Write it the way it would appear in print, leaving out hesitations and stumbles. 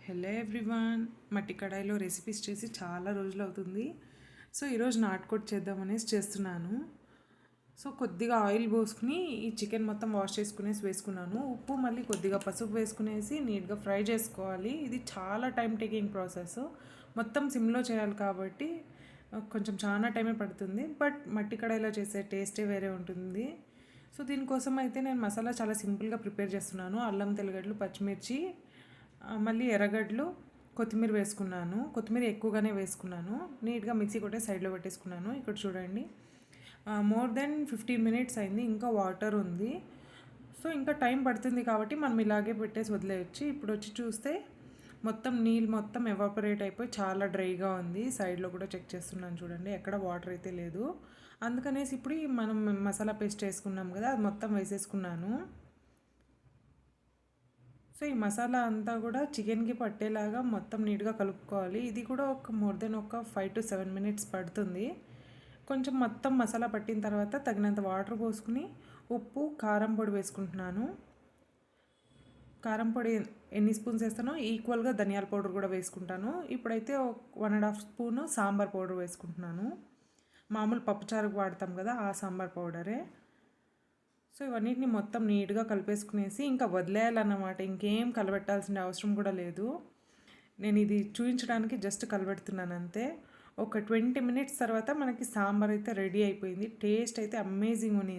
Hello everyone, మట్టి కడాయిలో recipes చేసి చాలా రోజులు అవుతుంది. సో ఈరోజు నాటుకోడి చేద్దామనేసి చేస్తున్నాను. సో కొద్దిగా ఆయిల్ పోసుకుని ఈ చికెన్ మొత్తం వాష్ చేసుకునేసి వేసుకున్నాను. ఉప్పు మళ్ళీ కొద్దిగా పసుపు వేసుకునేసి నీట్గా ఫ్రై చేసుకోవాలి. ఇది చాలా టైం టేకింగ్ ప్రాసెస్. మొత్తం సిమ్లో చేయాలి కాబట్టి కొంచెం చాలా టైమే పడుతుంది. బట్ మట్టి కడాయిలో చేసే టేస్టే వేరే ఉంటుంది. సో దీనికోసం అయితే నేను మసాలా చాలా సింపుల్గా ప్రిపేర్ చేస్తున్నాను. అల్లం, తెల్లగడ్డలు, పచ్చిమిర్చి, మళ్ళీ ఎర్రగడ్డలు, కొత్తిమీర వేసుకున్నాను. కొత్తిమీర ఎక్కువగానే వేసుకున్నాను. నీట్గా మిక్సీ కొట్టే సైడ్లో పెట్టేసుకున్నాను. ఇక్కడ చూడండి, మోర్ దెన్ 15 మినిట్స్ అయింది. ఇంకా వాటర్ ఉంది. సో ఇంకా టైం పడుతుంది కాబట్టి మనం ఇలాగే పెట్టేసి వదిలేయచ్చు. ఇప్పుడు వచ్చి చూస్తే మొత్తం నీళ్ళు మొత్తం ఎవాపరేట్ అయిపోయి చాలా డ్రైగా ఉంది. సైడ్లో కూడా చెక్ చేస్తున్నాను, చూడండి ఎక్కడ వాటర్ అయితే లేదు. అందుకనేసి ఇప్పుడు మనం మసాలా పేస్ట్ వేసుకున్నాం కదా, అది మొత్తం వేసేసుకున్నాను. సో ఈ మసాలా అంతా కూడా చికెన్కి పట్టేలాగా మొత్తం నీట్గా కలుపుకోవాలి. ఇది కూడా ఒక మోర్ దెన్ ఒక 5 to 7 మినిట్స్ పడుతుంది. కొంచెం మొత్తం మసాలా పట్టిన తర్వాత తగినంత వాటర్ పోసుకుని ఉప్పు, కారం పొడి వేసుకుంటున్నాను. కారం పొడి ఎన్ని స్పూన్స్ వేస్తానో ఈక్వల్గా ధనియాల పౌడర్ కూడా వేసుకుంటాను. ఇప్పుడైతే 1.5 స్పూను సాంబార్ పౌడర్ వేసుకుంటున్నాను. మామూలు పప్పుచారుకు వాడతాం కదా, ఆ సాంబార్ పౌడరే. సో ఇవన్నిటిని మొత్తం నీట్గా కలిపేసుకునేసి ఇంకా వదిలేయాలన్నమాట. ఇంకేం కలబెట్టాల్సిన అవసరం కూడా లేదు. నేను ఇది చూపించడానికి జస్ట్ కలబెడుతున్నాను అంతే. ఒక 20 మినిట్స్ తర్వాత మనకి సాంబార్ అయితే రెడీ అయిపోయింది. టేస్ట్ అయితే అమేజింగ్ ఉంది.